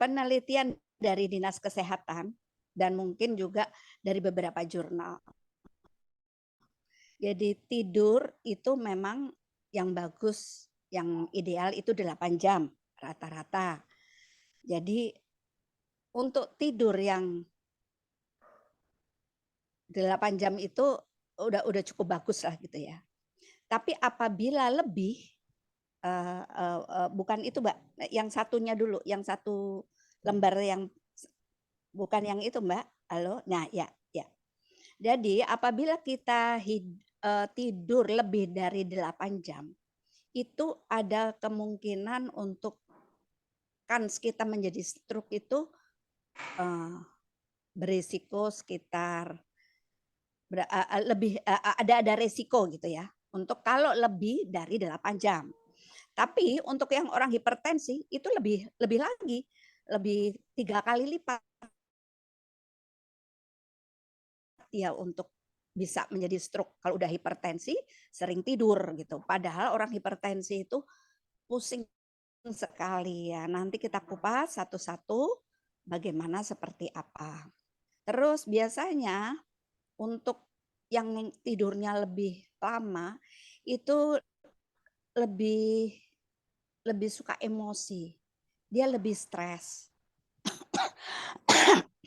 penelitian dari Dinas Kesehatan dan mungkin juga dari beberapa jurnal. Jadi tidur itu memang yang bagus, yang ideal itu 8 jam rata-rata. Jadi untuk tidur yang 8 jam itu udah cukup bagus lah gitu ya. Tapi apabila lebih, bukan itu Mbak, yang satunya dulu, yang satu lembar yang bukan yang itu Mbak, halo? Nah ya, ya. Jadi apabila kita tidur lebih dari 8 jam, itu ada kemungkinan untuk kans kita menjadi stroke itu berisiko sekitar lebih ada resiko gitu ya. Untuk kalau lebih dari 8 jam. Tapi untuk yang orang hipertensi itu lebih lagi, lebih 3 kali lipat ya untuk bisa menjadi stroke. Kalau udah hipertensi sering tidur gitu. Padahal orang hipertensi itu pusing sekali ya. Nanti kita kupas satu-satu bagaimana seperti apa. Terus biasanya untuk yang tidurnya lebih lama itu lebih suka emosi. Dia lebih stres.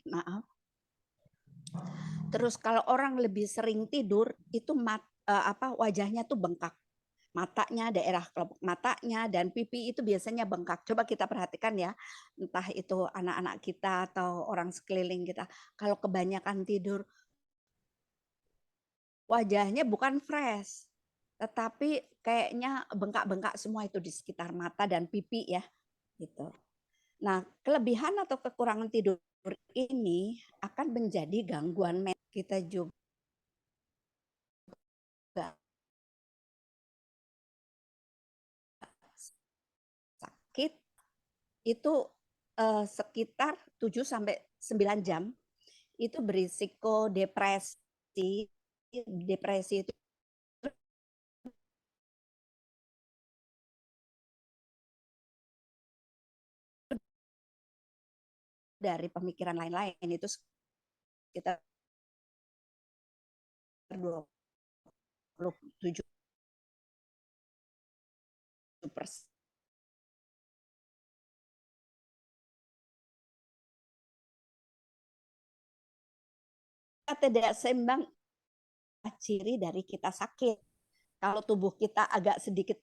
Maaf. Terus kalau orang lebih sering tidur itu wajahnya tuh bengkak. Matanya, daerah kelopak matanya dan pipi itu biasanya bengkak. Coba kita perhatikan ya, entah itu anak-anak kita atau orang sekeliling kita. Kalau kebanyakan tidur, wajahnya bukan fresh, tetapi kayaknya bengkak-bengkak semua itu di sekitar mata dan pipi ya, gitu. Nah, kelebihan atau kekurangan tidur ini akan menjadi gangguan mental kita juga sakit itu sekitar 7 sampai 9 jam itu berisiko depresi. Depresi itu dari pemikiran lain-lain itu sekitar 27%. Tidak seimbang ciri dari kita sakit. Kalau tubuh kita agak sedikit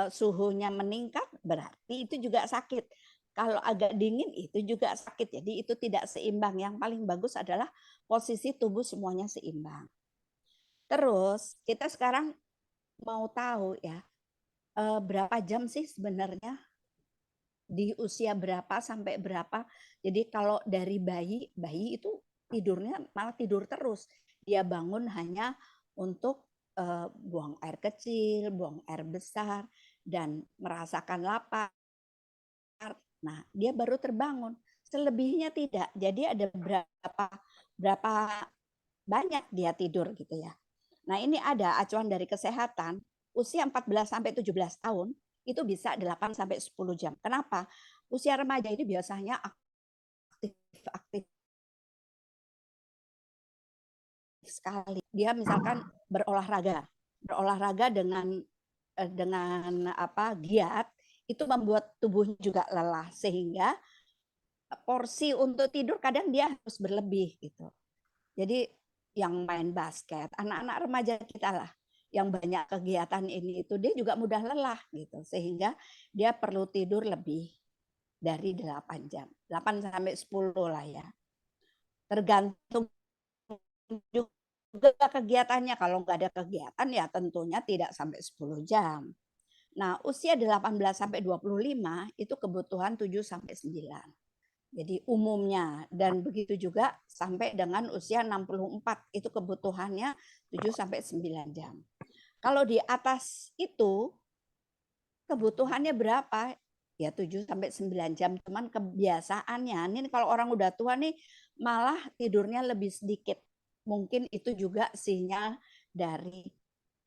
suhunya meningkat, berarti itu juga sakit. Kalau agak dingin itu juga sakit. Jadi itu tidak seimbang. Yang paling bagus adalah posisi tubuh semuanya seimbang. Terus kita sekarang mau tahu ya, berapa jam sih sebenarnya di usia berapa sampai berapa. Jadi kalau dari bayi itu tidurnya malah tidur terus. Dia bangun hanya untuk buang air kecil, buang air besar, dan merasakan lapar. Nah, dia baru terbangun. Selebihnya tidak. Jadi ada berapa banyak dia tidur gitu ya. Nah, ini ada acuan dari kesehatan, usia 14 sampai 17 tahun itu bisa 8 sampai 10 jam. Kenapa? Usia remaja ini biasanya aktif sekali. Dia misalkan berolahraga dengan giat itu membuat tubuhnya juga lelah sehingga porsi untuk tidur kadang dia harus berlebih gitu. Jadi yang main basket, anak-anak remaja kita lah yang banyak kegiatan ini itu dia juga mudah lelah gitu sehingga dia perlu tidur lebih dari 8 jam. 8 sampai 10 lah ya. Tergantung juga kegiatannya. Kalau nggak ada kegiatan ya tentunya tidak sampai 10 jam. Nah, usia 18 sampai 25 itu kebutuhan 7 sampai 9. Jadi umumnya dan begitu juga sampai dengan usia 64 itu kebutuhannya 7 sampai 9 jam. Kalau di atas itu kebutuhannya berapa? Ya 7 sampai 9 jam, cuman kebiasaannya. Ini kalau orang udah tua nih malah tidurnya lebih sedikit. Mungkin itu juga sinyal dari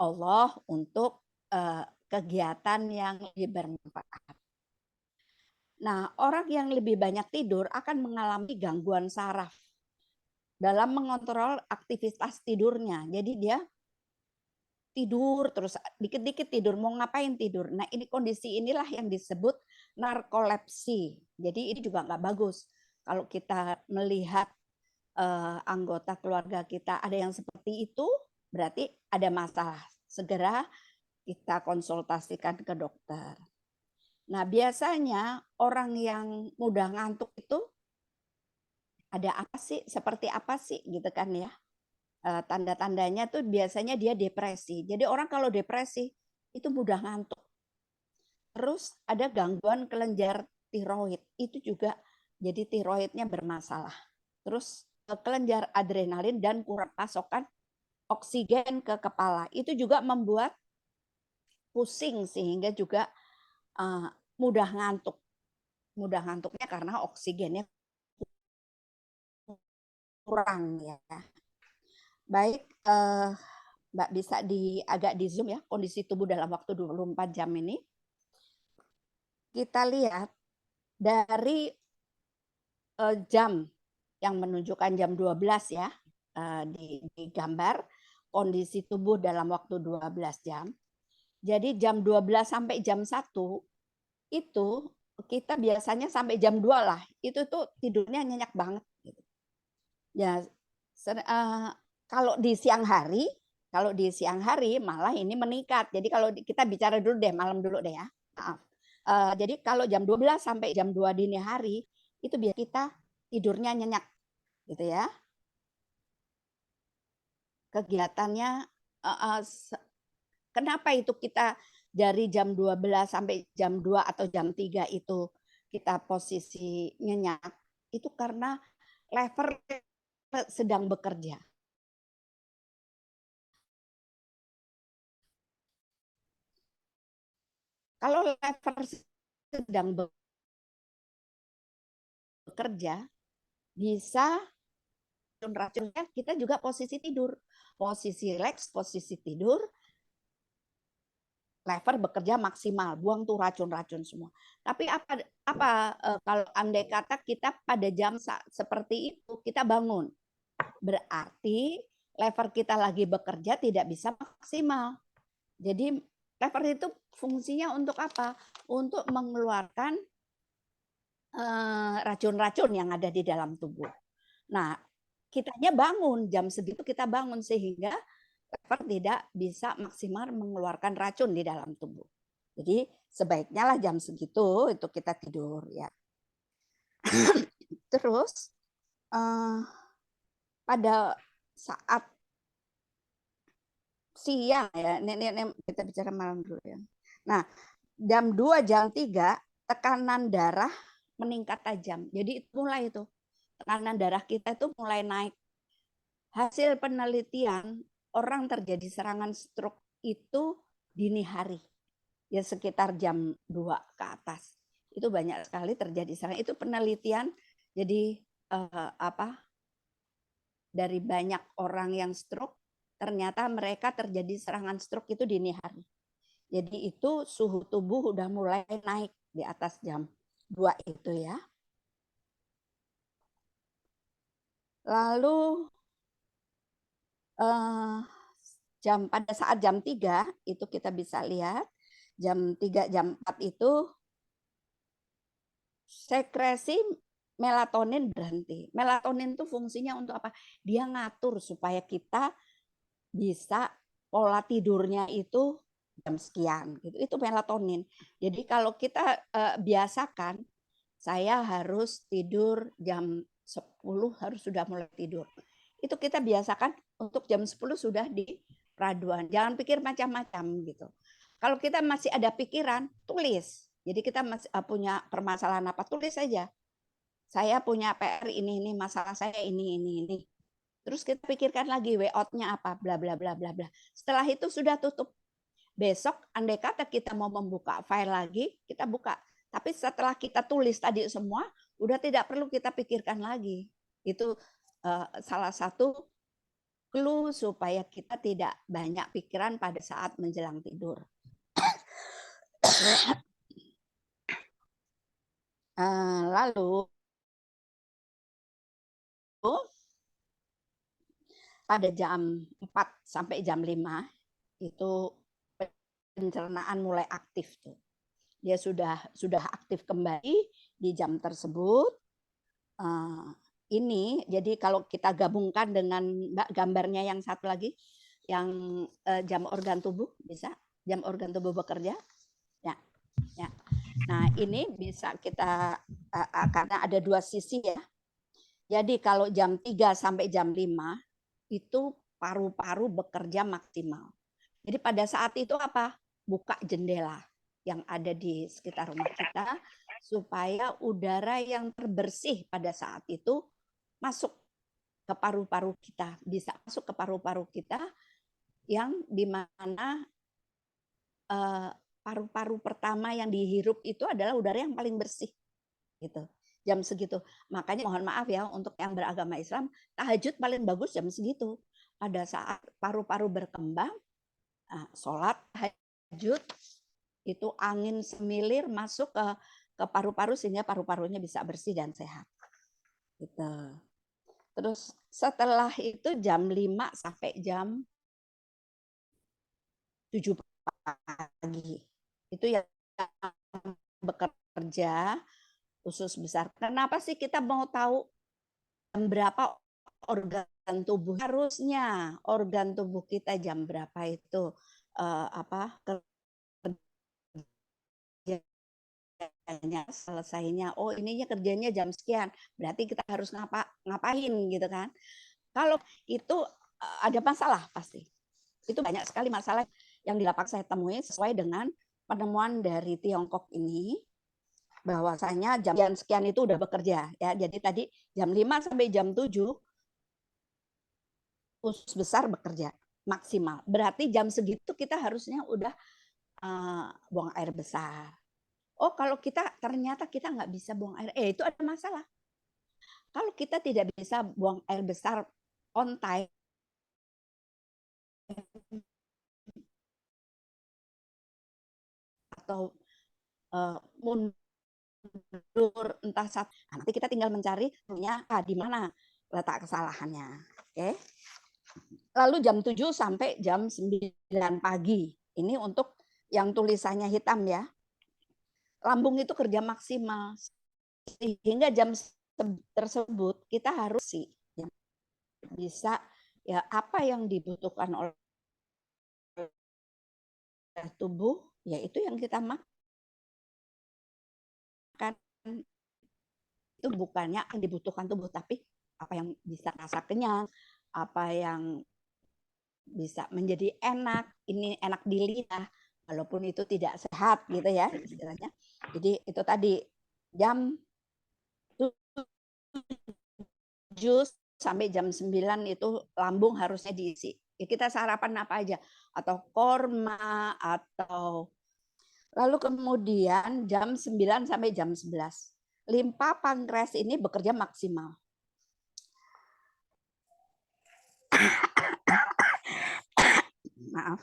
Allah untuk kegiatan yang lebih bermanfaat. Nah, orang yang lebih banyak tidur akan mengalami gangguan saraf dalam mengontrol aktivitas tidurnya. Jadi dia tidur terus, dikit-dikit tidur, mau ngapain tidur. Nah, ini kondisi inilah yang disebut narkolepsi. Jadi ini juga nggak bagus. Kalau kita melihat anggota keluarga kita ada yang seperti itu, berarti ada masalah. Segera kita konsultasikan ke dokter. Nah, biasanya orang yang mudah ngantuk itu ada apa sih, seperti apa sih gitu kan ya. Tanda-tandanya tuh biasanya dia depresi. Jadi orang kalau depresi itu mudah ngantuk. Terus ada gangguan kelenjar tiroid, itu juga jadi tiroidnya bermasalah. Terus kelenjar adrenalin dan kurang pasokan oksigen ke kepala, itu juga membuat pusing sehingga juga mudah ngantuk. Mudah ngantuknya karena oksigennya kurang ya. Baik, Mbak bisa agak di zoom ya kondisi tubuh dalam waktu 24 jam ini. Kita lihat dari jam yang menunjukkan jam 12 ya di gambar kondisi tubuh dalam waktu 12 jam. Jadi jam 12 sampai jam 1 itu kita biasanya sampai jam 2 lah. Itu tuh tidurnya nyenyak banget gitu. Ya kalau di siang hari malah ini meningkat. Jadi kalau kita bicara dulu deh, malam dulu deh ya. Maaf. Jadi kalau jam 12 sampai jam 2 dini hari itu biar kita tidurnya nyenyak gitu ya. Kegiatannya kenapa itu kita dari jam 12 sampai jam 2 atau jam 3 itu kita posisi nyenyak, itu karena lever sedang bekerja. Kalau lever sedang bekerja, bisa racun-racunnya kita juga posisi tidur. Posisi relax, posisi tidur, lever bekerja maksimal, buang tuh racun-racun semua. Tapi apa kalau andai kata kita pada jam seperti itu kita bangun, berarti lever kita lagi bekerja tidak bisa maksimal. Jadi lever itu fungsinya untuk apa? Untuk mengeluarkan racun-racun yang ada di dalam tubuh. Nah, kitanya bangun jam segitu, kita bangun sehingga lever tidak bisa maksimal mengeluarkan racun di dalam tubuh. Jadi sebaiknya lah jam segitu itu kita tidur ya. Terus pada saat siang ya, ini kita bicara malam dulu ya. Nah, jam 2, jam 3 tekanan darah meningkat tajam. Jadi mulai itu tekanan darah kita itu mulai naik. Hasil penelitian orang terjadi serangan stroke itu dini hari. Ya sekitar jam 2 ke atas. Itu banyak sekali terjadi serangan. Itu penelitian jadi dari banyak orang yang stroke ternyata mereka terjadi serangan stroke itu dini hari. Jadi itu suhu tubuh udah mulai naik di atas jam 2 itu ya. Lalu pada saat jam 3 itu kita bisa lihat jam 3 jam 4 itu sekresi melatonin berhenti. Melatonin itu fungsinya untuk apa? Dia ngatur supaya kita bisa pola tidurnya itu jam sekian gitu. Itu melatonin. Jadi kalau kita biasakan saya harus tidur jam 10 harus sudah mulai tidur. Itu kita biasakan untuk jam 10 sudah di peraduan. Jangan pikir macam-macam gitu. Kalau kita masih ada pikiran, tulis. Jadi kita masih punya permasalahan apa, tulis saja. Saya punya PR ini, masalah saya ini. Terus kita pikirkan lagi way out-nya apa, bla bla bla bla bla. Setelah itu sudah tutup. Besok andai kata kita mau membuka file lagi, kita buka. Tapi setelah kita tulis tadi semua, udah tidak perlu kita pikirkan lagi. Itu salah satu clue supaya kita tidak banyak pikiran pada saat menjelang tidur. Lalu pada jam 4 sampai jam 5 itu pencernaan mulai aktif tuh. Dia sudah aktif kembali di jam tersebut. Ini jadi kalau kita gabungkan dengan Mbak gambarnya yang satu lagi yang jam organ tubuh, bisa jam organ tubuh bekerja ya, ya. Nah ini bisa kita karena ada dua sisi ya. Jadi kalau jam 3 sampai jam 5 itu paru-paru bekerja maksimal. Jadi pada saat itu apa? Buka jendela yang ada di sekitar rumah kita supaya udara yang terbersih pada saat itu masuk ke paru-paru kita, bisa masuk ke paru-paru kita yang dimana paru-paru pertama yang dihirup itu adalah udara yang paling bersih gitu. Jam segitu. Makanya mohon maaf ya untuk yang beragama Islam, tahajud paling bagus jam segitu. Pada saat paru-paru berkembang, sholat tahajud itu angin semilir masuk ke paru-paru sehingga paru-parunya bisa bersih dan sehat. Gitu. Terus setelah itu jam 5 sampai jam 7 pagi. Itu yang bekerja usus besar. Kenapa sih kita mau tahu berapa organ tubuh? Harusnya organ tubuh kita jam berapa itu kerjanya selesainya. Oh ininya kerjanya jam sekian. Berarti kita harus ngapain gitu kan? Kalau itu ada masalah pasti. Itu banyak sekali masalah yang di lapangan saya temui sesuai dengan penemuan dari Tiongkok ini bahwasanya jam sekian itu udah bekerja ya. Jadi tadi jam 5 sampai jam 7 usus besar bekerja maksimal. Berarti jam segitu kita harusnya udah buang air besar. Oh kalau kita ternyata kita nggak bisa buang air, itu ada masalah. Kalau kita tidak bisa buang air besar on time, atau mundur entah saat, nanti kita tinggal mencari di mana letak kesalahannya. Oke. Lalu jam 7 sampai jam 9 pagi. Ini untuk yang tulisannya hitam ya. Lambung itu kerja maksimal. Sehingga jam tersebut kita harus sih bisa ya apa yang dibutuhkan oleh tubuh yaitu yang kita makan. Itu bukannya yang dibutuhkan tubuh tapi apa yang bisa rasa kenyang, apa yang bisa menjadi enak, ini enak di lidah walaupun itu tidak sehat gitu ya istilahnya. Jadi itu tadi jam 7 sampai jam 9 itu lambung harusnya diisi. Ya kita sarapan apa aja atau korma atau lalu kemudian jam 9 sampai jam 11. Limpa pankreas ini bekerja maksimal. Maaf.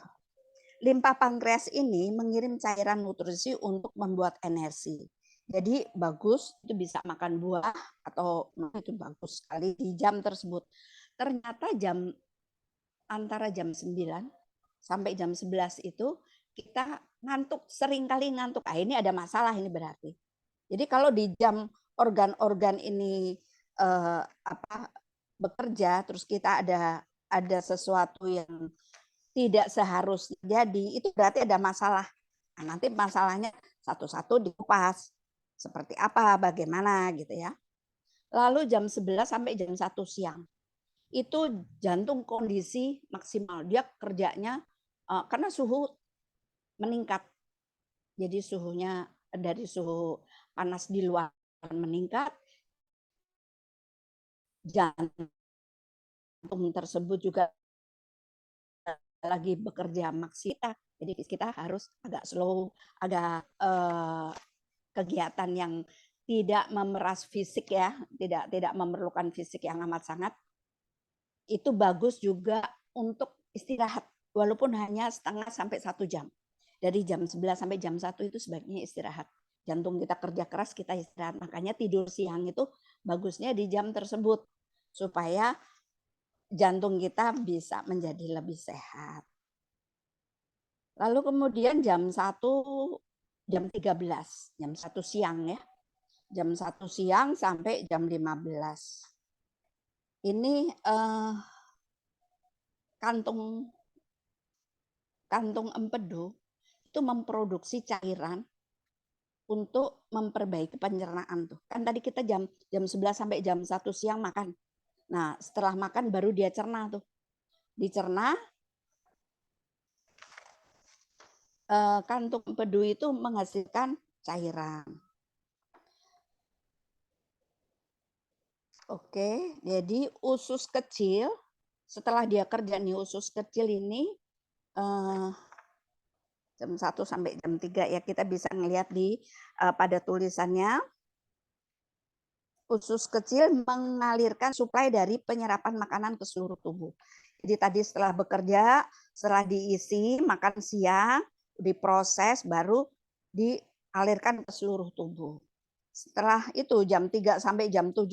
Limpa pankreas ini mengirim cairan nutrisi untuk membuat energi. Jadi bagus itu bisa makan buah atau itu bagus sekali di jam tersebut. Ternyata antara jam 9 sampai jam 11 itu kita ngantuk, sering kali ngantuk. Ini ada masalah ini berarti. Jadi kalau di jam organ-organ ini bekerja terus kita ada sesuatu yang tidak seharusnya jadi, itu berarti ada masalah. Nah, nanti masalahnya satu-satu dikupas. Seperti apa, bagaimana gitu ya. Lalu jam 11 sampai jam 1 siang. Itu jantung kondisi maksimal. Dia kerjanya karena suhu meningkat. Jadi suhunya dari suhu panas di luar meningkat, jantung tersebut juga lagi bekerja maksimal. Jadi kita harus agak slow, agak kegiatan yang tidak memeras fisik ya, tidak memerlukan fisik yang amat sangat. Itu bagus juga untuk istirahat, walaupun hanya setengah sampai 1 jam. Dari jam 11 sampai jam 1 itu sebaiknya istirahat. Jantung kita kerja keras, kita istirahat. Makanya tidur siang itu bagusnya di jam tersebut supaya jantung kita bisa menjadi lebih sehat. Lalu kemudian jam 13, jam 1 siang ya. Jam 1 siang sampai jam 15. Ini kantung empedu itu memproduksi cairan untuk memperbaiki pencernaan tuh. Kan tadi kita jam 11 sampai jam 1 siang makan. Nah, setelah makan baru dia cerna tuh. Dicerna, kantung empedu itu menghasilkan cairan. Oke, jadi usus kecil, setelah dia kerja nih usus kecil ini, jam 1 sampai jam 3 ya, kita bisa ngelihat di pada tulisannya, usus kecil mengalirkan suplai dari penyerapan makanan ke seluruh tubuh. Jadi tadi setelah bekerja, setelah diisi makan siang, diproses, baru dialirkan ke seluruh tubuh. Setelah itu jam 3 sampai jam 7,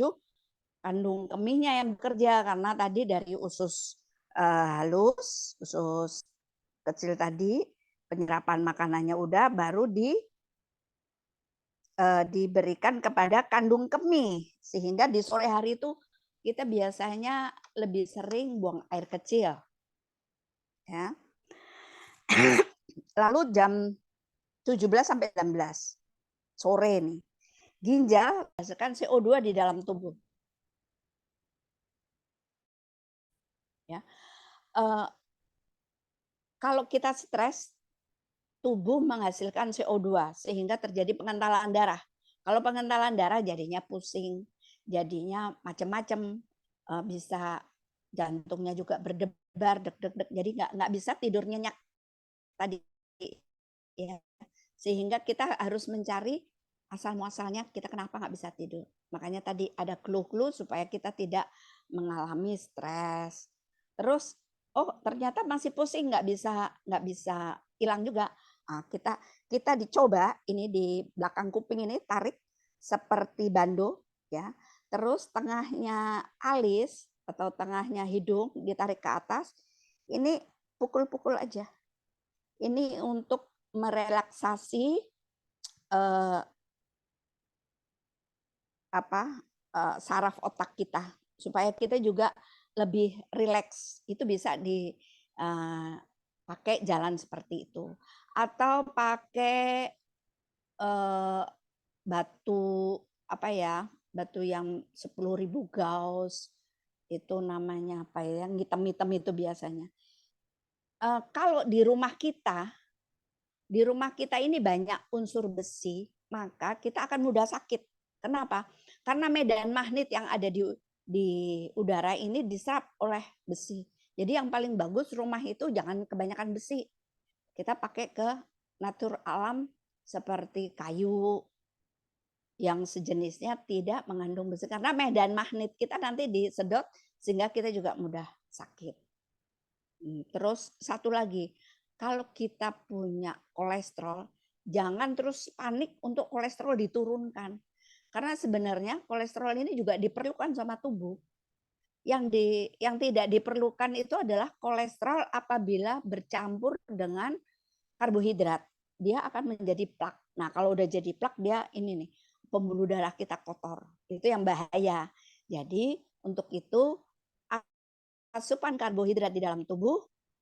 kandung kemihnya yang bekerja, karena tadi dari usus halus, usus kecil tadi, penyerapan makanannya udah, baru diberikan kepada kandung kemih, sehingga di sore hari itu kita biasanya lebih sering buang air kecil. Ya. Lalu jam 17 sampai 18 sore nih, ginjal menghasilkan CO2 di dalam tubuh. Ya. Kalau kita stres, tubuh menghasilkan CO2 sehingga terjadi pengentalan darah. Kalau pengentalan darah jadinya pusing, jadinya macam-macam, bisa jantungnya juga berdebar, deg-deg-deg, jadi nggak bisa tidur nyenyak tadi. Ya. Sehingga kita harus mencari asal muasalnya kita kenapa nggak bisa tidur. Makanya tadi ada clue-clue supaya kita tidak mengalami stres. Terus, oh ternyata masih pusing, nggak bisa hilang juga. Nah, kita dicoba ini di belakang kuping ini tarik seperti bando ya. Terus tengahnya alis atau tengahnya hidung ditarik ke atas. Ini pukul-pukul aja. Ini untuk merelaksasi saraf otak kita supaya kita juga lebih rileks. Itu bisa dipakai jalan seperti itu, atau pakai batu batu yang 10.000 Gauss, itu namanya apa ya, yang hitam-hitam itu biasanya. Kalau di rumah kita ini banyak unsur besi, maka kita akan mudah sakit. Kenapa? Karena medan magnet yang ada di udara ini diserap oleh besi. Jadi yang paling bagus rumah itu jangan kebanyakan besi. Kita pakai ke natur alam seperti kayu yang sejenisnya tidak mengandung besi. Karena medan magnet kita nanti disedot sehingga kita juga mudah sakit. Terus satu lagi, kalau kita punya kolesterol, jangan terus panik untuk kolesterol diturunkan. Karena sebenarnya kolesterol ini juga diperlukan sama tubuh. Yang tidak diperlukan itu adalah kolesterol apabila bercampur dengan karbohidrat. Dia akan menjadi plak. Nah, kalau udah jadi plak, dia ini nih, pembuluh darah kita kotor. Itu yang bahaya. Jadi, untuk itu asupan karbohidrat di dalam tubuh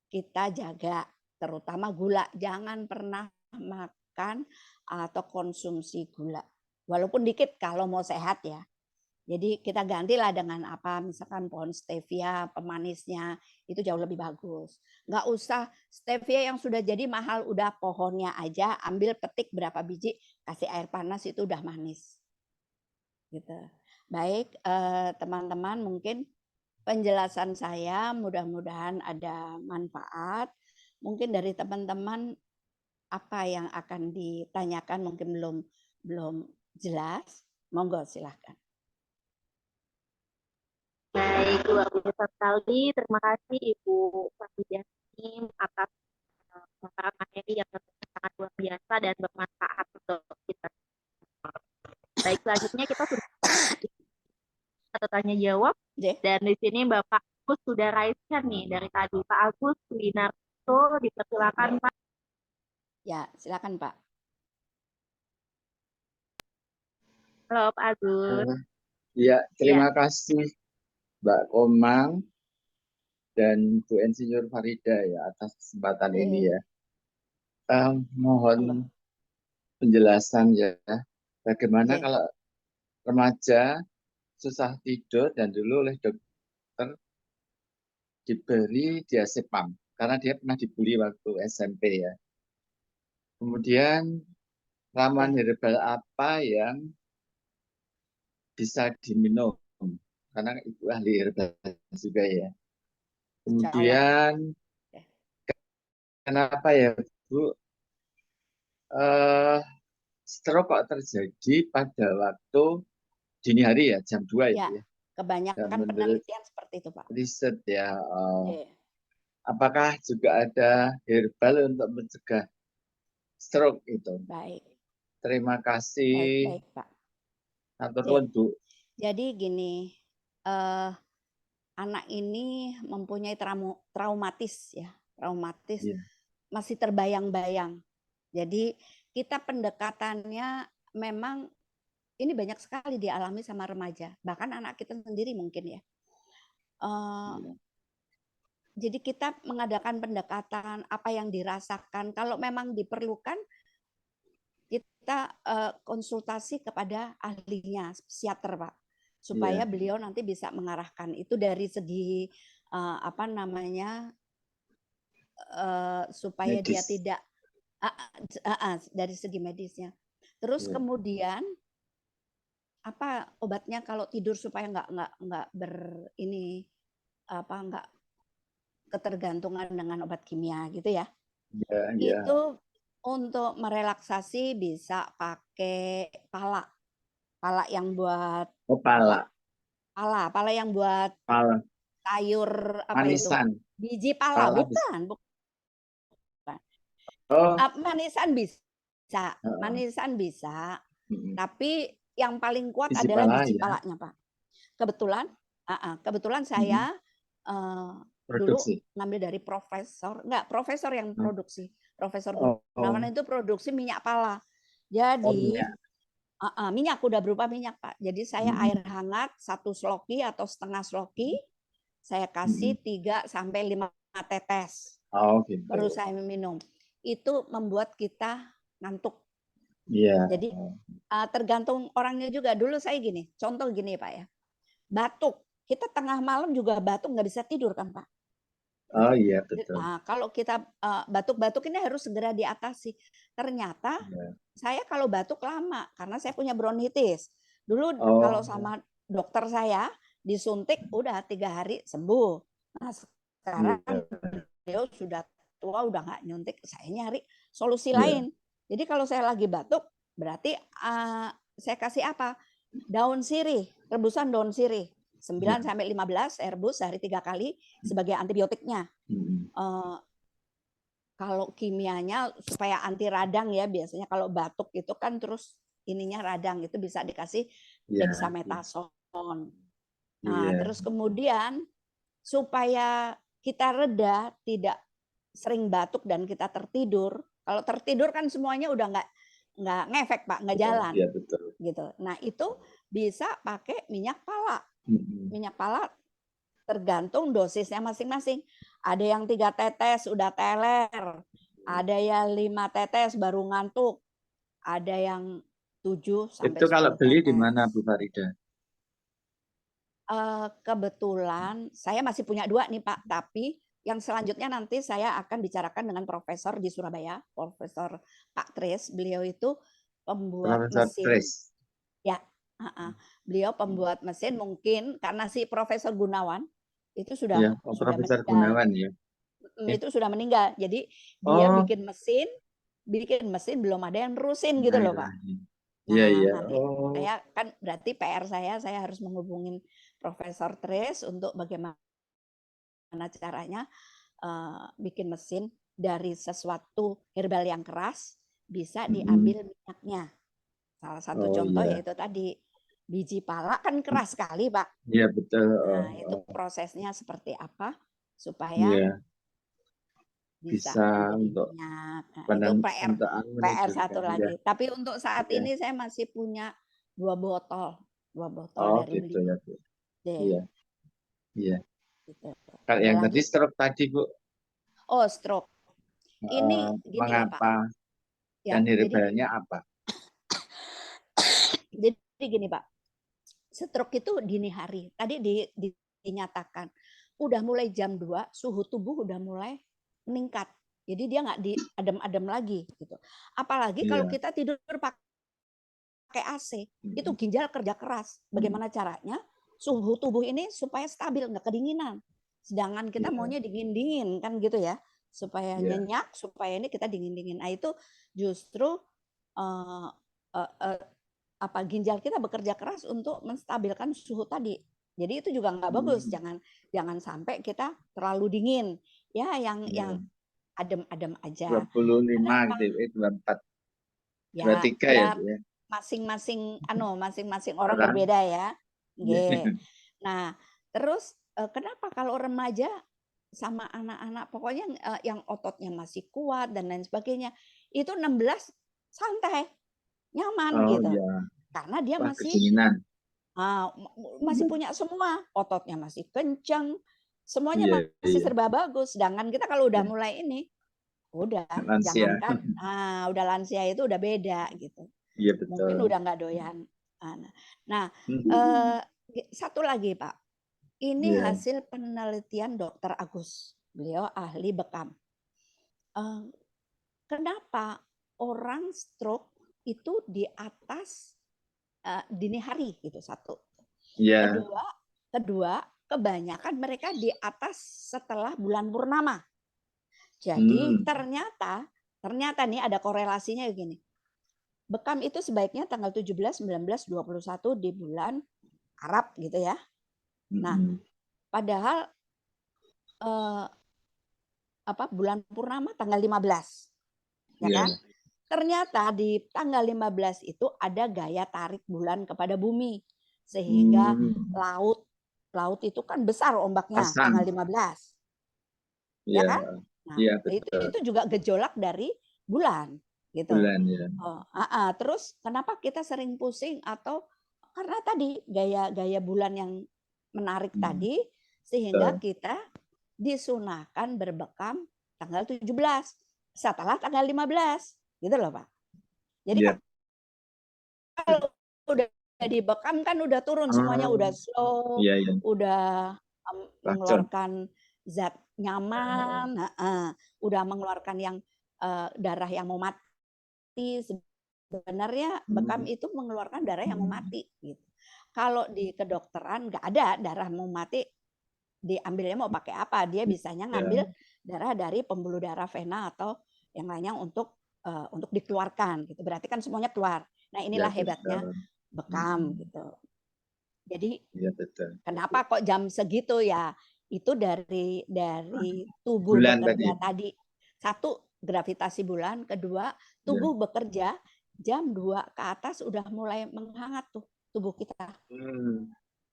kita jaga, terutama gula. Jangan pernah makan atau konsumsi gula. Walaupun dikit kalau mau sehat ya. Jadi kita gantilah dengan apa, misalkan pohon stevia, pemanisnya, itu jauh lebih bagus. Nggak usah stevia yang sudah jadi mahal, udah pohonnya aja, ambil petik berapa biji, kasih air panas, itu udah manis. Gitu. Baik, teman-teman, mungkin penjelasan saya mudah-mudahan ada manfaat. Mungkin dari teman-teman apa yang akan ditanyakan mungkin belum jelas. Monggo silahkan. Baik, luar biasa sekali. Terima kasih Ibu Prasidani atas materi yang sangat luar biasa dan bermanfaat untuk kita Baik, selanjutnya kita sudah tanya jawab. Deh. Dan di sini Bapak Agus sudah raiskan nih dari tadi. Pak Agus Winarto, dipersilakan Pak. Ya, silakan Pak. Halo Pak Agus. Ya, terima kasih Mbak Komang dan Bu Insinyur Farida ya atas kesempatan ini ya. Mohon penjelasan ya, bagaimana kalau remaja susah tidur dan dulu oleh dokter diberi diazepam karena dia pernah dibully waktu SMP ya. Kemudian ramuan herbal apa yang bisa diminum? Karena ibu ahli herbal juga ya. Kemudian kenapa ya Bu stroke kok terjadi pada waktu dini hari ya, jam 2 ya, ya? Kebanyakan penelitian seperti itu Pak. Riset ya. Apakah juga ada herbal untuk mencegah stroke itu? Baik. Terima kasih. Baik Pak. Bu. Jadi gini, anak ini mempunyai traumatis ya, masih terbayang-bayang. Jadi kita pendekatannya memang ini banyak sekali dialami sama remaja, bahkan anak kita sendiri mungkin ya. Jadi kita mengadakan pendekatan apa yang dirasakan. Kalau memang diperlukan, kita konsultasi kepada ahlinya, psikiater Pak, supaya beliau nanti bisa mengarahkan. Itu dari segi supaya medis. Dia tidak dari segi medisnya. Terus kemudian apa obatnya kalau tidur supaya nggak ketergantungan dengan obat kimia gitu ya. Itu untuk merelaksasi bisa pakai pala yang buat pala yang buat sayur apa manisan. Itu biji pala bukan. Manisan bisa tapi yang paling kuat biji adalah biji palanya Pak. Kebetulan saya dulu ngambil dari profesor yang produksi. Profesor Gunawan itu produksi minyak pala. Jadi minyak udah berupa minyak Pak. Jadi saya air hangat 1 sloki atau setengah sloki, saya kasih 3 sampai 5 tetes. Gitu. Baru saya minum. Itu membuat kita ngantuk. Jadi tergantung orangnya juga. Dulu saya gini, contoh gini Pak ya. Batuk, kita tengah malam juga batuk nggak bisa tidur kan Pak. Oh iya betul. Nah, kalau kita batuk-batuk ini harus segera diatasi. Ternyata saya kalau batuk lama karena saya punya bronkitis. Dulu kalau sama dokter saya disuntik udah 3 hari sembuh. Nah sekarang beliau sudah tua udah nggak nyuntik, saya nyari solusi lain. Jadi kalau saya lagi batuk berarti saya kasih apa? Daun sirih, rebusan daun sirih. 9 sampai 15 rebus sehari 3 kali sebagai antibiotiknya. Kalau kimianya supaya anti radang ya, biasanya kalau batuk itu kan terus ininya radang, itu bisa dikasih dexamethasone. Nah, terus kemudian supaya kita reda, tidak sering batuk dan kita tertidur. Kalau tertidur kan semuanya udah nggak ngefek Pak, nggak jalan. Iya betul. Gitu. Nah itu bisa pakai minyak pala. Minyak pala tergantung dosisnya masing-masing. Ada yang 3 tetes udah teler, ada yang 5 tetes baru ngantuk, ada yang 7 sampai 10 tetes. Itu kalau beli di mana Bu Farida? Kebetulan saya masih punya 2 nih Pak, tapi yang selanjutnya nanti saya akan bicarakan dengan profesor di Surabaya, Profesor Pak Tris. Beliau itu pembuat mesin. Ya, beliau pembuat mesin mungkin karena si Profesor Gunawan itu sudah Profesor meninggal. Gunawan ya. Itu sudah meninggal. Jadi dia bikin mesin belum ada yang nerusin gitu loh Pak. Iya. Nanti saya kan berarti PR saya harus menghubungin Profesor Tris untuk bagaimana caranya bikin mesin dari sesuatu herbal yang keras bisa diambil minyaknya. Salah satu Oh contoh iya, yaitu tadi biji pala kan keras sekali, Pak. iya betul. Nah, itu prosesnya seperti apa supaya Iya, bisa bisa menjadi untuk minyak. Nah, itu PR PR satu menidurkan. Iya, lagi. Tapi untuk saat iya. ini saya masih punya 2 botol Oh dari gitu ya, Bu. Lide, Iya, iya. gitu. Kalau Ada yang tadi lagi? stroke tadi, Bu, Oh, stroke. Ini gini ya, Pak. mengapa Ya, dan jadi herbalnya apa? gini, Pak. Stroke itu dini hari. Tadi dinyatakan udah mulai jam 2 suhu tubuh udah mulai meningkat. Jadi dia nggak di adem-adem lagi gitu. Apalagi kalau Iya. kita tidur pakai AC, itu ginjal kerja keras. Bagaimana caranya? Suhu tubuh ini supaya stabil, nggak kedinginan. Sedangkan kita Iya. maunya dingin-dingin kan gitu ya, supaya Iya. nyenyak, supaya ini kita dingin-dingin. Nah itu justru uh, uh, uh, apa ginjal kita bekerja keras untuk menstabilkan suhu tadi. Jadi itu juga nggak bagus. Jangan sampai kita terlalu dingin. Ya yang Iya. adem-adem aja. 25 Kenapa? gitu, 24, Ya, 23 ya, ya Bu ya. masing-masing orang Orang. berbeda ya. Iya. Nah, terus kenapa kalau remaja sama anak-anak pokoknya yang ototnya masih kuat dan lain sebagainya itu 16 santai, nyaman Oh gitu. iya. Karena dia Wah, masih kedinginan. punya semua, ototnya masih kencang, semuanya Iya, masih iya. serba bagus. Sedangkan kita kalau udah Iya. mulai ini, udah Lansia. jangankan udah lansia itu udah beda gitu. Iya Mungkin betul. udah nggak doyan. Nah, satu lagi Pak, ini Iya. hasil penelitian Dr. Agus. Beliau ahli bekam. Kenapa orang stroke itu di atas dini hari gitu satu. Iya. Kedua, kebanyakan mereka di atas setelah bulan purnama. Jadi ternyata nih ada korelasinya begini. Bekam itu sebaiknya tanggal 17, 19, 21 di bulan Arab gitu ya. Nah, padahal bulan purnama tanggal 15. Ya kan? Ternyata di tanggal 15 itu ada gaya tarik bulan kepada bumi. Sehingga laut itu kan besar ombaknya tanggal 15. Ya kan? Nah, Iya, betul. itu juga gejolak dari bulan gitu. Bulan ya. Terus kenapa kita sering pusing atau karena tadi gaya bulan yang menarik tadi sehingga kita disunahkan berbekam tanggal 17 setelah tanggal 15 gitu loh Pak. Jadi kalau udah dibekam kan udah turun semuanya, udah slow, udah mengeluarkan zat nyaman, udah mengeluarkan yang darah yang mau mati. Sebenarnya bekam itu mengeluarkan darah yang mau mati. Gitu. Kalau di kedokteran nggak ada darah mau mati, diambilnya mau pakai apa? Dia bisanya ngambil darah dari pembuluh darah vena atau yang lainnya untuk dikeluarkan. Gitu. Berarti kan semuanya keluar. Nah inilah hebatnya bekam gitu. Jadi kenapa kok jam segitu ya? Itu dari tubuh bulan bekerja tadi. Satu, gravitasi bulan. Kedua, tubuh bekerja jam 2 ke atas udah mulai menghangat tuh tubuh kita.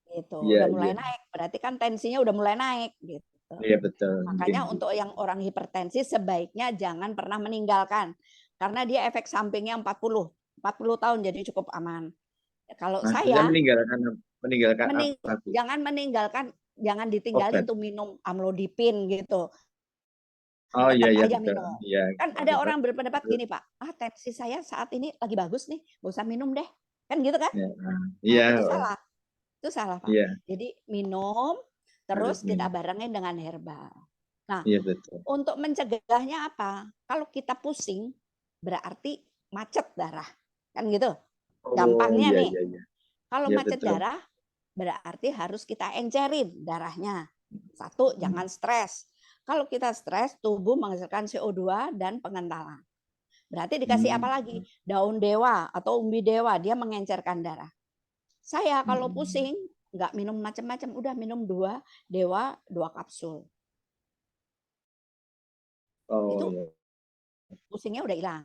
Gitu. Udah mulai naik. Berarti kan tensinya udah mulai naik gitu. Iya betul. Makanya untuk yang orang hipertensi sebaiknya jangan pernah meninggalkan. Karena dia efek sampingnya 40 tahun jadi cukup aman. Kalau saya meninggalkan apa, Bu? jangan ditinggalin tuh minum amlodipin gitu. Oh iya Tetap aja betul. minum. Iya. Kan ada orang berpendapat gini Pak, tensi saya saat ini lagi bagus nih, gak usah minum deh. Kan gitu kan? Iya. Itu salah. Itu salah Pak. Iya. Jadi minum, terus kita barengin dengan herbal. Nah, untuk mencegahnya apa? Kalau kita pusing, berarti macet darah. Kan gitu? Gampangnya nih. Kalau macet darah, berarti harus kita encerin darahnya. Satu, jangan stres. Kalau kita stres, tubuh menghasilkan CO2 dan pengentalan. Berarti dikasih apa lagi? Daun dewa atau umbi dewa, dia mengencerkan darah. Saya kalau pusing, nggak minum macam-macam, udah minum 2 dewa, 2 kapsul. Itu pusingnya udah hilang.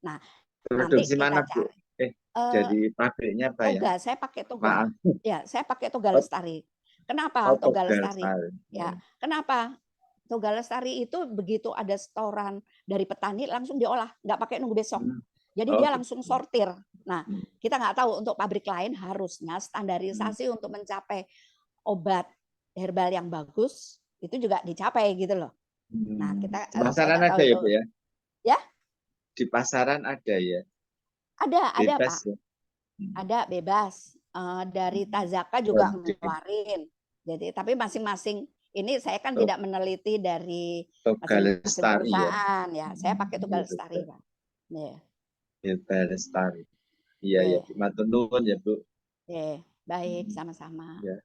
Nah, Nanti Produksi kita mana, Bu? cari. Dari pabriknya apa ya? Toga, saya pakai toga. Maaf. Ya, saya pakai toga Oh, lestari. Kenapa toga Toga lestari? Lestari. Ya, kenapa? Toga lestari itu begitu ada setoran dari petani langsung diolah, nggak pakai nunggu besok. Jadi Oh, dia langsung sortir. Nah, Hmm. kita nggak tahu untuk pabrik lain harusnya standarisasi untuk mencapai obat herbal yang bagus itu juga dicapai gitu loh. Nah, Di saya pasaran nggak tahu ada ya, itu. Bu ya? Ya, Di pasaran ada ya? ada Bebas Pak. ya? Ada bebas. Dari Tazaka juga Oke. ngeluarin. Jadi tapi masing-masing ini saya kan Tok- tidak meneliti dari Toga masing-masing Lestari ya? perusahaan ya. Saya pakai toga lestari, Pak. Ya. Toga Lestari. Iya, ya. Ya. Matur nuwun ya, Bu. Ya, baik sama-sama. Ya.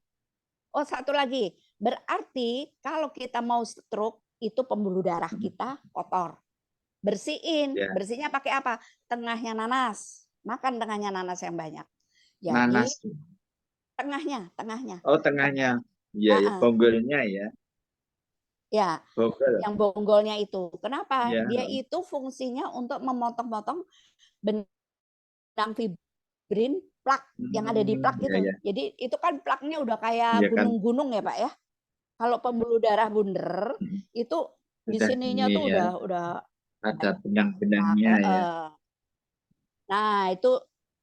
Oh, satu lagi. Berarti kalau kita mau stroke itu pembuluh darah kita kotor. Bersihin. Ya. Bersihnya pakai apa? Tengahnya nanas. Makan tengahnya nanas yang banyak. Jadi Nanas. tengahnya. Oh, tengahnya. Iya, ya. Bonggolnya ya. Ya, Bonggol. yang bonggolnya itu. Kenapa? Ya. Dia itu fungsinya untuk memotong-motong benang fibrin plak yang ada di plak Ya, itu. ya. Jadi itu kan plaknya udah kayak Iya kan. gunung-gunung ya, Pak ya. Kalau pembuluh darah bundar itu di Sudah sininya ini tuh ya. udah Ada benang-benangnya ya. Nah, itu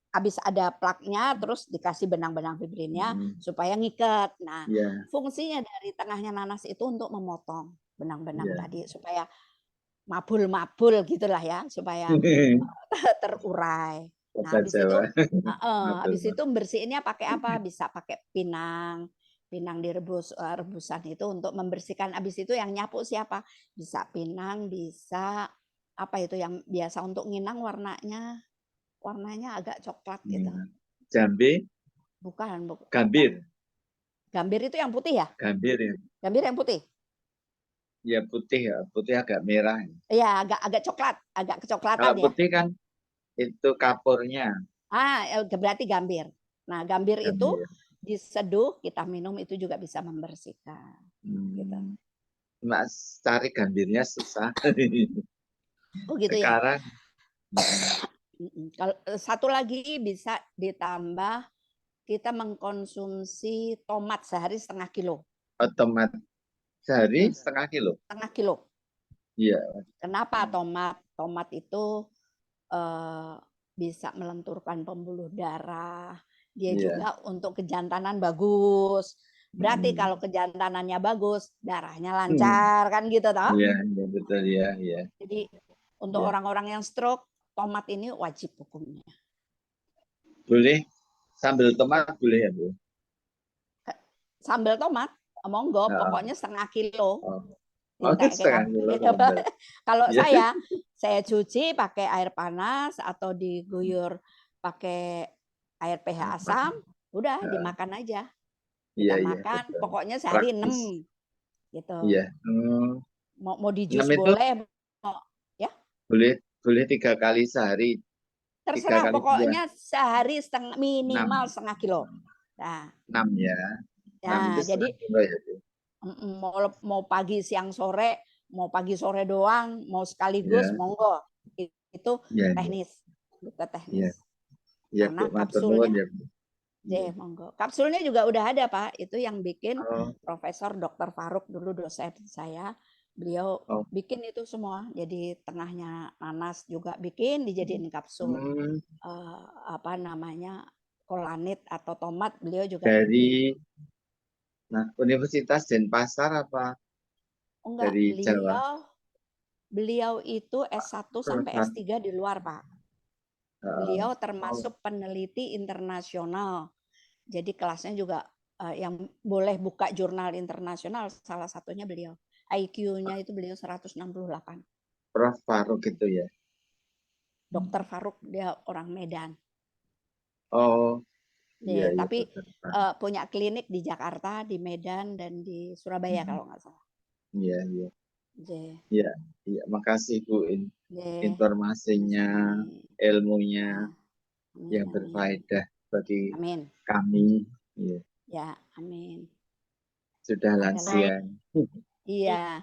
habis ada plaknya terus dikasih benang-benang fibrinnya supaya ngikat. Nah, Ya. fungsinya dari tengahnya nanas itu untuk memotong benang-benang Ya. tadi supaya mabul-mabul gitulah ya, supaya terurai. Nah, habis itu bersihinnya pakai apa? Bisa pakai pinang direbus rebusan itu untuk membersihkan. Habis itu yang nyapu siapa? Bisa pinang, bisa apa itu yang biasa untuk nginang warnanya agak coklat gitu. Jambe? Bukan. Gambir. Gambir itu yang putih ya? Gambir ya. Gambir yang putih. Ya putih ya, putih agak merah. Iya, agak coklat, agak kecoklatan Kalau ya. putih kan itu kapurnya. Berarti gambir. Nah, gambir itu diseduh, kita minum itu juga bisa membersihkan. Gitu. Mas cari gambirnya susah. Oh gitu Sekarang, Kalau satu lagi bisa ditambah kita mengkonsumsi tomat sehari setengah kilo. tomat sehari setengah kilo. Setengah kilo. Iya. Kenapa tomat? Tomat itu bisa melenturkan pembuluh darah. Dia juga untuk kejantanan bagus. Berarti kalau kejantanannya bagus, darahnya lancar kan gitu toh? Iya, betul ya, ya. Jadi untuk orang-orang yang stroke, tomat ini wajib hukumnya. Boleh sambal tomat boleh ya, Bu? Sambal tomat, monggo, pokoknya setengah kilo. Setengah kilo. Kalau saya cuci pakai air panas atau diguyur pakai air pH asam, udah dimakan aja. Kita makan, pokoknya sehari 6 gitu. Iya. Mau di jus 6 itu boleh, ya. Boleh 3 kali sehari. Terserah, 3 kali pokoknya sehari minimal 6. setengah kilo. Nah, 6 ya. 6 itu jadi kilo ya, Bu? mau pagi, siang, sore, mau pagi sore doang, mau sekaligus, monggo. Itu teknis. Itu teknis. Ya, Karena Bu, kapsulnya monggo. Kapsulnya juga udah ada, Pak. Itu yang bikin Profesor Dr. Faruk dulu dosen saya. Beliau bikin itu semua. Jadi tengahnya nanas juga bikin dijadiin kapsul. Kolanit atau tomat beliau juga dari Universitas Denpasar apa? enggak, dari Jawa? Beliau itu S1 sampai S3 di luar, Pak. Beliau termasuk peneliti internasional. Jadi kelasnya juga yang boleh buka jurnal internasional, salah satunya beliau. IQ-nya itu beliau 168. Prof. Faruk itu ya? Dr. Faruk, dia orang Medan. Iya, tapi punya klinik di Jakarta, di Medan, dan di Surabaya kalau nggak salah. Iya. Iya, makasih Bu informasinya, ilmunya yang berfaedah bagi kami. Ya, amin. Sudah lansia. Iya.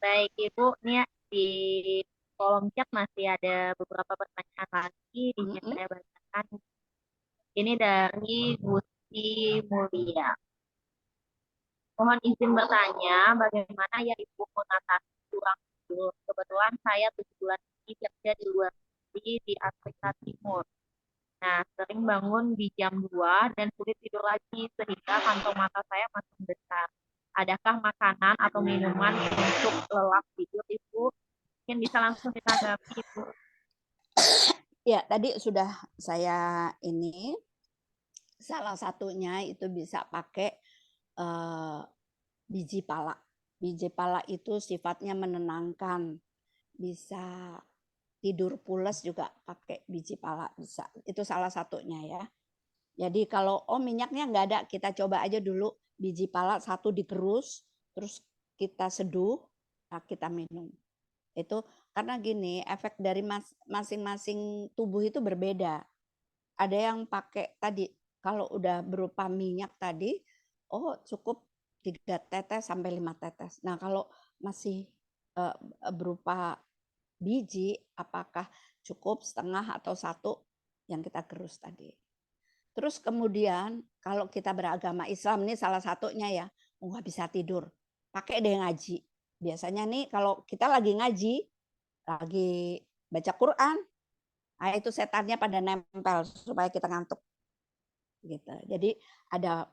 Baik, Ibu. Nia, di kolom chat masih ada beberapa pertanyaan lagi, di chat saya bacakan. Ini dari Gusti Mulia. Mohon izin bertanya, bagaimana ya Ibu mengatasi kurang tidur? Kebetulan saya 7 bulan ini kerja di luar negeri di Afrika Timur. Nah, sering bangun di jam 2 dan sulit tidur lagi sehingga kantong mata saya makin besar. Adakah makanan atau minuman untuk lelap tidur, Ibu? Mungkin bisa langsung ditanggapi, Ibu. Ya, tadi sudah saya ini salah satunya itu bisa pakai biji pala. Biji pala itu sifatnya menenangkan, bisa tidur pules juga pakai biji pala bisa. Itu salah satunya ya. Jadi kalau minyaknya nggak ada, kita coba aja dulu biji pala 1 digerus, terus kita seduh, nah kita minum. Itu karena gini, efek dari masing-masing tubuh itu berbeda. Ada yang pakai tadi, kalau udah berupa minyak tadi, cukup 3 tetes sampai 5 tetes. Nah kalau masih berupa biji, apakah cukup setengah atau 1 yang kita gerus tadi. Terus kemudian kalau kita beragama Islam, ini salah satunya ya, nggak bisa tidur, pakai deh ngaji. Biasanya nih kalau kita lagi ngaji, lagi baca Quran, nah itu setannya pada nempel supaya kita ngantuk. Gitu. Jadi ada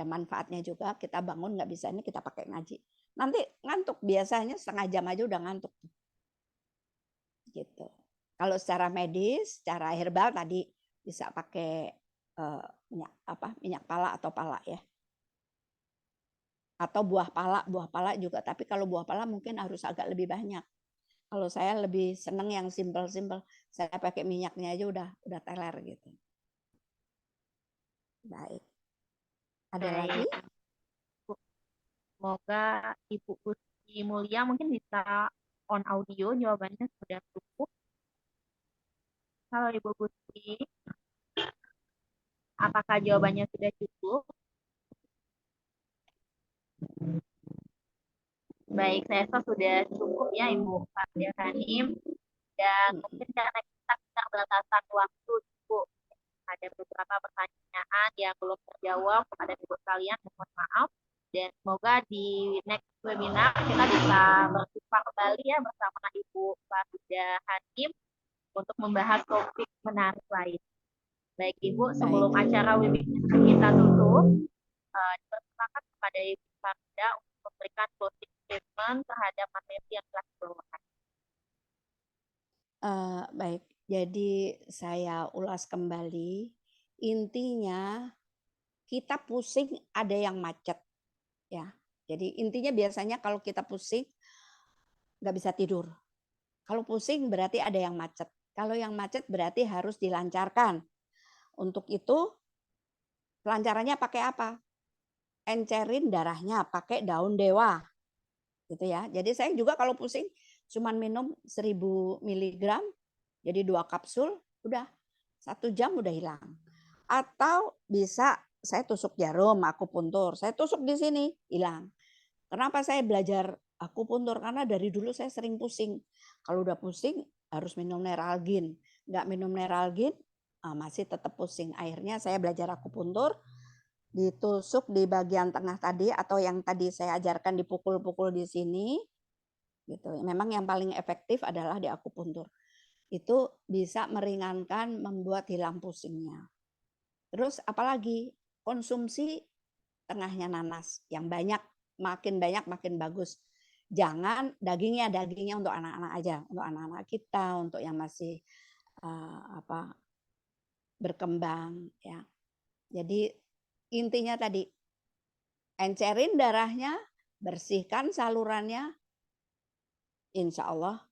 manfaatnya juga, kita bangun nggak bisa ini kita pakai ngaji. Nanti ngantuk, biasanya setengah jam aja udah ngantuk. Gitu. Kalau secara medis, secara herbal tadi bisa pakai minyak pala atau pala ya. Atau buah pala juga, tapi kalau buah pala mungkin harus agak lebih banyak. Kalau saya lebih seneng yang simple-simple, saya pakai minyaknya aja udah teler gitu. Baik. Ada lagi? Semoga Ibu Gusti Mulia mungkin bisa on audio, jawabannya sudah cukup. Halo Ibu Gusti, apakah jawabannya sudah cukup? Baik, saya rasa sudah cukup ya Ibu Faridah Hanim. Dan mungkin karena kita keterbatasan waktu, Ibu, ada beberapa pertanyaan yang belum terjawab kepada Ibu sekalian, mohon maaf. Dan semoga di next webinar kita bisa berjumpa kembali ya bersama Ibu Faridah Hanim untuk membahas topik menarik lain. Baik Ibu, sebelum acara webinar kita tutup, dipersilakan kepada Ibu Faridah untuk memberikan closing statement terhadap materi yang telah dibawakan. Baik, jadi saya ulas kembali. Intinya kita pusing ada yang macet, ya. Jadi intinya biasanya kalau kita pusing nggak bisa tidur. Kalau pusing berarti ada yang macet. Kalau yang macet berarti harus dilancarkan. Untuk itu pelancarannya pakai apa? Encerin darahnya pakai daun dewa, gitu ya. Jadi saya juga kalau pusing cuman minum 1000 mg, jadi 2 kapsul, udah 1 jam udah hilang. Atau bisa saya tusuk jarum, akupuntur, saya tusuk di sini, hilang. Kenapa saya belajar akupuntur? Karena dari dulu saya sering pusing. Kalau udah pusing harus minum Neuralgin. Nggak minum Neuralgin masih tetap pusing. Akhirnya saya belajar akupuntur, ditusuk di bagian tengah tadi atau yang tadi saya ajarkan dipukul-pukul di sini. Gitu. Memang yang paling efektif adalah di akupuntur. Itu bisa meringankan, membuat hilang pusingnya. Terus apalagi konsumsi tengahnya nanas yang banyak, makin banyak makin bagus. Jangan dagingnya untuk anak-anak aja, untuk anak-anak kita, untuk yang masih berkembang ya. Jadi intinya tadi encerin darahnya, bersihkan salurannya, insya Allah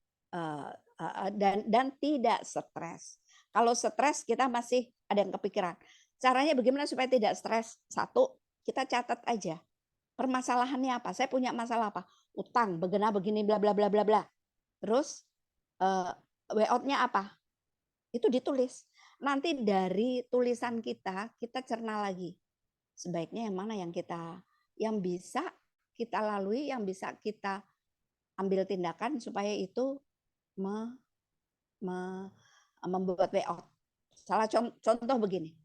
dan tidak stres. Kalau stres kita masih ada yang kepikiran. Caranya bagaimana supaya tidak stres? 1, kita catat aja. Permasalahannya apa? Saya punya masalah apa? Utang, begini bla bla bla bla bla. Terus way out-nya apa? Itu ditulis. Nanti dari tulisan kita cerna lagi. Sebaiknya yang mana yang bisa kita lalui, yang bisa kita ambil tindakan supaya itu membuat way out. Salah contoh begini.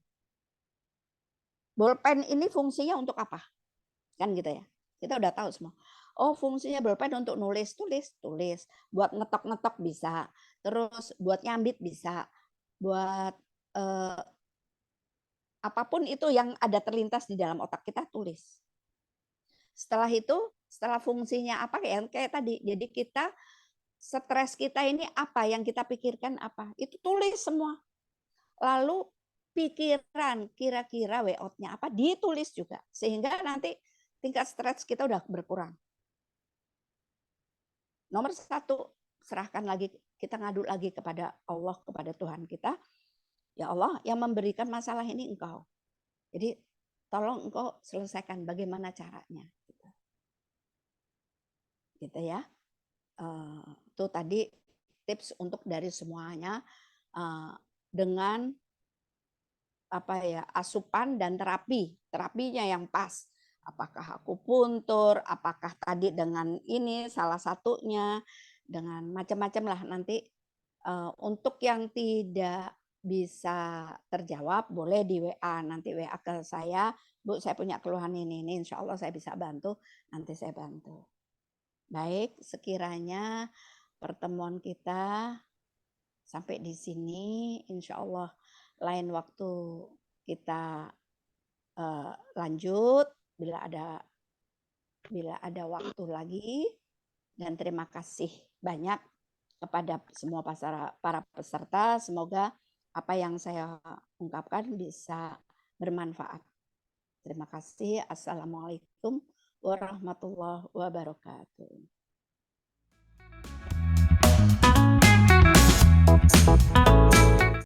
Bolpen ini fungsinya untuk apa? Kan gitu ya. Kita udah tahu semua. Oh, fungsinya bolpen untuk tulis. Buat ngetok-ngetok bisa. Terus buat nyambit bisa. Buat apapun itu yang ada terlintas di dalam otak kita, tulis. Setelah itu, setelah fungsinya apa kayak tadi. Jadi kita stres kita ini apa yang kita pikirkan apa? Itu tulis semua. Lalu pikiran kira-kira way out-nya apa ditulis juga sehingga nanti tingkat stres kita udah berkurang. Nomor 1, serahkan lagi, kita ngadu lagi kepada Allah, kepada Tuhan kita. Ya Allah, yang memberikan masalah ini Engkau. Jadi tolong Engkau selesaikan bagaimana caranya. Gitu ya. Itu tadi tips untuk dari semuanya dengan asupan dan terapinya yang pas. Apakah akupuntur, apakah tadi dengan ini salah satunya, dengan macam-macam lah nanti. Untuk yang tidak bisa terjawab boleh di WA, nanti WA ke saya, Bu saya punya keluhan ini, insya Allah saya bisa bantu, nanti saya bantu. Baik, sekiranya pertemuan kita sampai di sini, insya Allah lain waktu kita lanjut bila ada waktu lagi. Dan terima kasih banyak kepada semua para peserta. Semoga apa yang saya ungkapkan bisa bermanfaat. Terima kasih. Assalamualaikum warahmatullahi wabarakatuh.